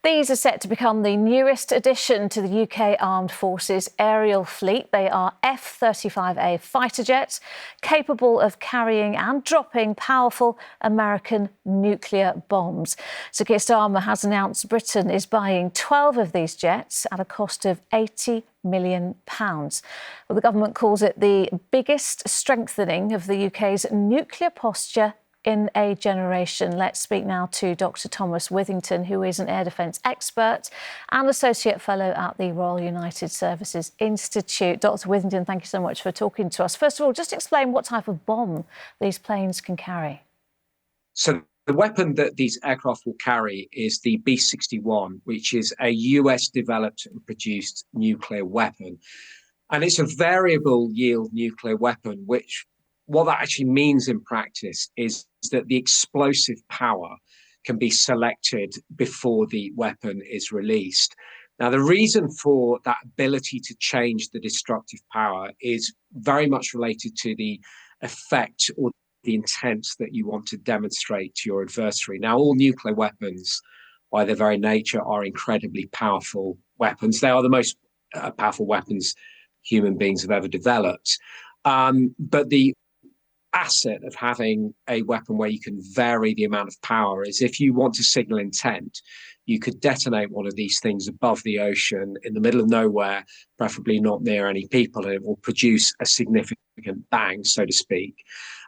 These are set to become the newest addition to the UK Armed Forces aerial fleet. They are F-35A fighter jets, capable of carrying and dropping powerful American nuclear bombs. Sir Keir Starmer has announced Britain is buying 12 of these jets at a cost of £80 million. Well, the government calls it the biggest strengthening of the UK's nuclear posture in a generation. Let's speak now to Dr Thomas Withington, who is an air defence expert and Associate Fellow at the Royal United Services Institute. Dr Withington, thank you so much for talking to us. First of all, just explain what type of bomb these planes can carry. So the weapon that these aircraft will carry is the B-61, which is a US-developed and produced nuclear weapon. And it's a variable yield nuclear weapon, which what that actually means in practice is that the explosive power can be selected before the weapon is released. Now, the reason for that ability to change the destructive power is very much related to the effect or the intent that you want to demonstrate to your adversary. Now, all nuclear weapons, by their very nature, are incredibly powerful weapons. They are the most powerful weapons human beings have ever developed. But the asset of having a weapon where you can vary the amount of power is if you want to signal intent, you could detonate one of these things above the ocean in the middle of nowhere, preferably not near any people, and it will produce a significant bang, so to speak.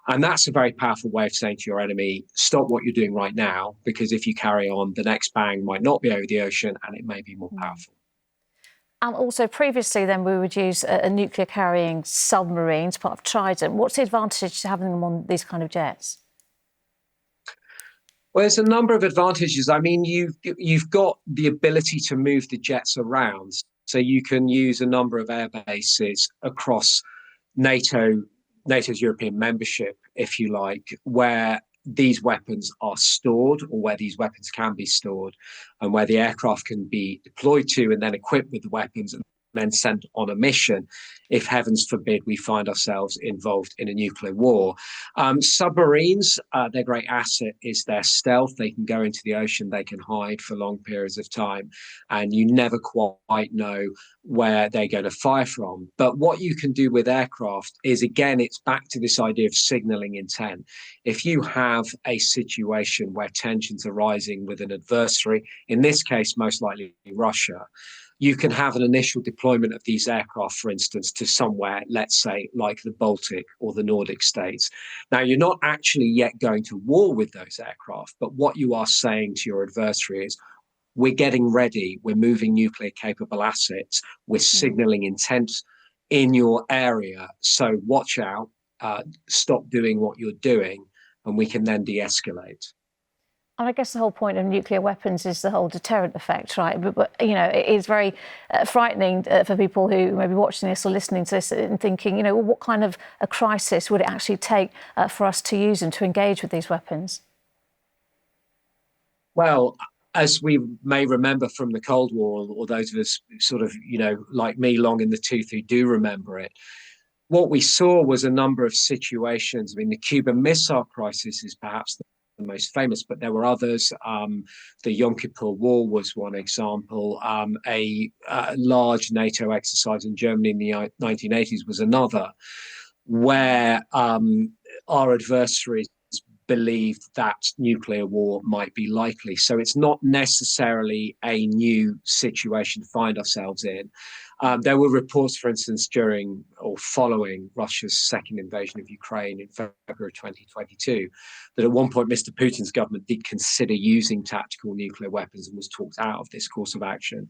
And that's a very powerful way of saying to your enemy, stop what you're doing right now, because if you carry on, the next bang might not be over the ocean and it may be more powerful. And also previously then we would use a nuclear carrying submarines, part of Trident. What's the advantage to having them on these kind of jets? Well, there's a number of advantages. I mean, you've got the ability to move the jets around. So you can use a number of air bases across NATO's European membership, if you like, where these weapons are stored or where these weapons can be stored and where the aircraft can be deployed to and then equipped with the weapons and then sent on a mission if, heavens forbid, we find ourselves involved in a nuclear war. Submarines, their great asset is their stealth. They can go into the ocean, they can hide for long periods of time, and you never quite know where they're going to fire from. But what you can do with aircraft is, again, it's back to this idea of signaling intent. If you have a situation where tensions are rising with an adversary, in this case, most likely Russia, you can have an initial deployment of these aircraft, for instance, to somewhere, let's say, like the Baltic or the Nordic states. Now, you're not actually yet going to war with those aircraft, but what you are saying to your adversary is, we're getting ready, we're moving nuclear capable assets, we're signaling intent in your area. So watch out, stop doing what you're doing, and we can then de-escalate. And I guess the whole point of nuclear weapons is the whole deterrent effect, right? But you know, it is very frightening for people who may be watching this or listening to this and thinking, you know, well, what kind of a crisis would it actually take for us to use and to engage with these weapons? Well, as we may remember from the Cold War, or those of us sort of, you know, like me, long in the tooth who do remember it, what we saw was a number of situations. I mean, the Cuban Missile Crisis is perhaps the most famous, but there were others. The Yom Kippur War was one example. A large NATO exercise in Germany in the 1980s was another, where our adversaries believed that nuclear war might be likely. So it's not necessarily a new situation to find ourselves in. There were reports, for instance, during or following Russia's second invasion of Ukraine in February 2022, that at one point Mr. Putin's government did consider using tactical nuclear weapons and was talked out of this course of action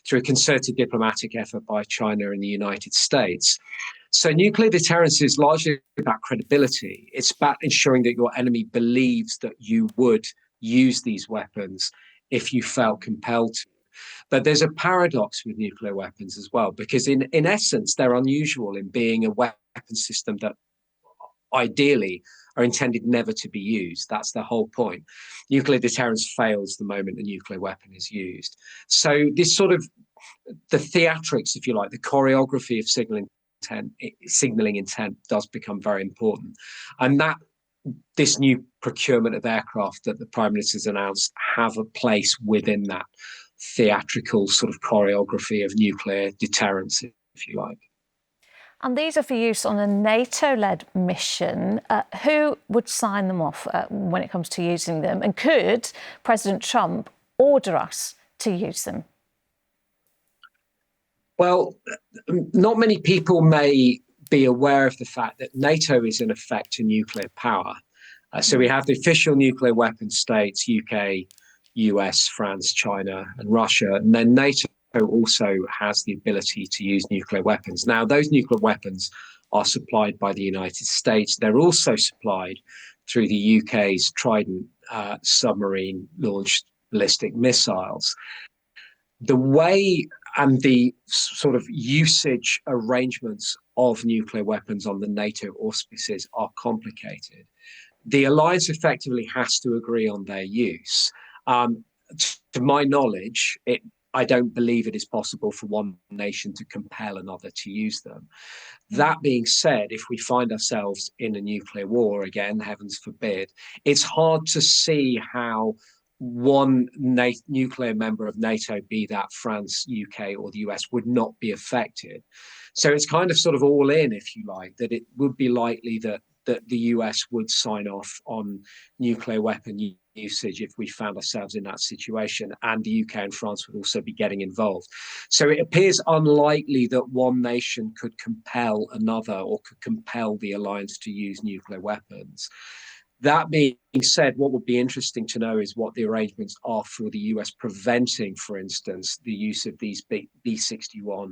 through a concerted diplomatic effort by China and the United States. So nuclear deterrence is largely about credibility. It's about ensuring that your enemy believes that you would use these weapons if you felt compelled to. But there's a paradox with nuclear weapons as well, because in essence, they're unusual in being a weapon system that ideally are intended never to be used. That's the whole point. Nuclear deterrence fails the moment a nuclear weapon is used. So this sort of the theatrics, if you like, the choreography of signaling intent does become very important. And that this new procurement of aircraft that the Prime Minister's announced have a place within that theatrical sort of choreography of nuclear deterrence, if you like. And these are for use on a NATO-led mission. Who would sign them off when it comes to using them? And could President Trump order us to use them? Well, not many people may be aware of the fact that NATO is in effect a nuclear power. So we have the official nuclear weapon states, UK, US, France, China, and Russia. And then NATO also has the ability to use nuclear weapons. Now, those nuclear weapons are supplied by the United States. They're also supplied through the UK's Trident submarine launched ballistic missiles. The way and the sort of usage arrangements of nuclear weapons on the NATO auspices are complicated. The alliance effectively has to agree on their use. To my knowledge, I don't believe it is possible for one nation to compel another to use them. That being said, if we find ourselves in a nuclear war again, heavens forbid, it's hard to see how one nuclear member of NATO, be that France, UK, or the US, would not be affected. So it's kind of sort of all in, if you like, that it would be likely that the US would sign off on nuclear weapon usage if we found ourselves in that situation, and the UK and France would also be getting involved. So it appears unlikely that one nation could compel another or could compel the alliance to use nuclear weapons. That being said, what would be interesting to know is what the arrangements are for the US preventing, for instance, the use of these B-61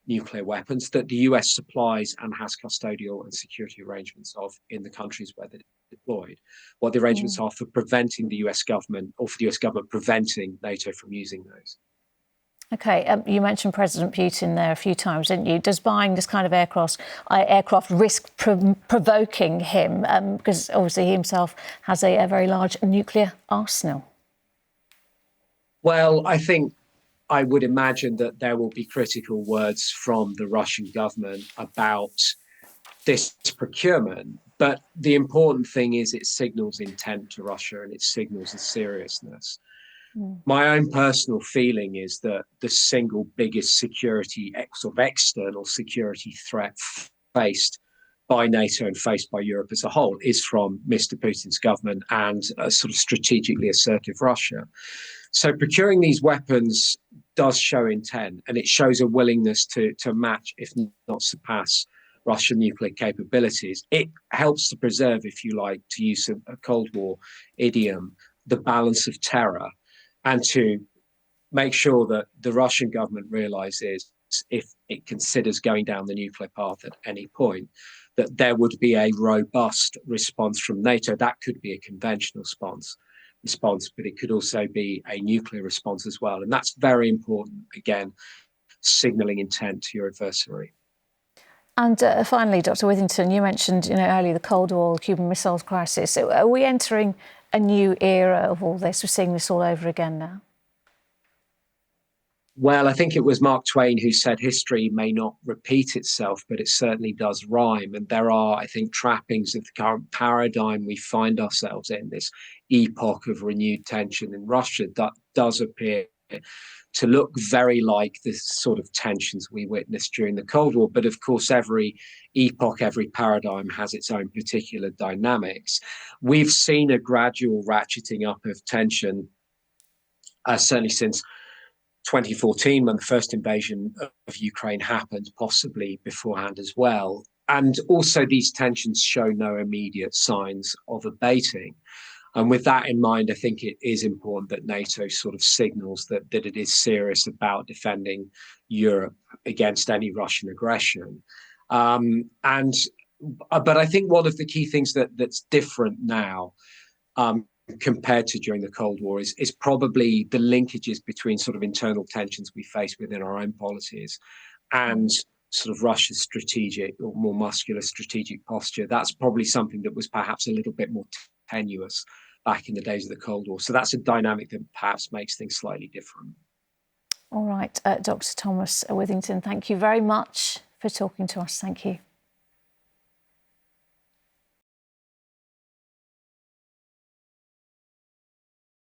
nuclear weapons that the US supplies and has custodial and security arrangements of in the countries where they're deployed. What the arrangements are for preventing the US government, or for the US government preventing NATO from using those. OK, you mentioned President Putin there a few times, didn't you? Does buying this kind of aircraft risk provoking him? Because obviously he himself has a very large nuclear arsenal. Well, I would imagine that there will be critical words from the Russian government about this procurement. But the important thing is it signals intent to Russia and it signals the seriousness. My own personal feeling is that the single biggest security, sort of external security threat faced by NATO and faced by Europe as a whole is from Mr. Putin's government and a sort of strategically assertive Russia. So procuring these weapons does show intent, and it shows a willingness to match, if not surpass, Russian nuclear capabilities. It helps to preserve, if you like, to use a Cold War idiom, the balance of terror, and to make sure that the Russian government realizes, if it considers going down the nuclear path at any point, that there would be a robust response from NATO. That could be a conventional response, but it could also be a nuclear response as well. And that's very important, again, signalling intent to your adversary. And finally, Dr. Withington, you mentioned earlier the Cold War, the Cuban Missiles Crisis. So are we entering a new era of all this? We're seeing this all over again now. Well, I think it was Mark Twain who said history may not repeat itself, but it certainly does rhyme. And there are, I think, trappings of the current paradigm we find ourselves in, this epoch of renewed tension in Russia, that does appear to look very like the sort of tensions we witnessed during the Cold War. But of course, every epoch, every paradigm has its own particular dynamics. We've seen a gradual ratcheting up of tension, certainly since 2014, when the first invasion of Ukraine happened, possibly beforehand as well. And also these tensions show no immediate signs of abating. And with that in mind, I think it is important that NATO sort of signals that it is serious about defending Europe against any Russian aggression. But I think one of the key things that's different now, compared to during the Cold War, is probably the linkages between sort of internal tensions we face within our own polities and sort of Russia's strategic or more muscular strategic posture. That's probably something that was perhaps a little bit more tenuous back in the days of the Cold War. So that's a dynamic that perhaps makes things slightly different. All right, Dr. Thomas Withington, thank you very much for talking to us. Thank you.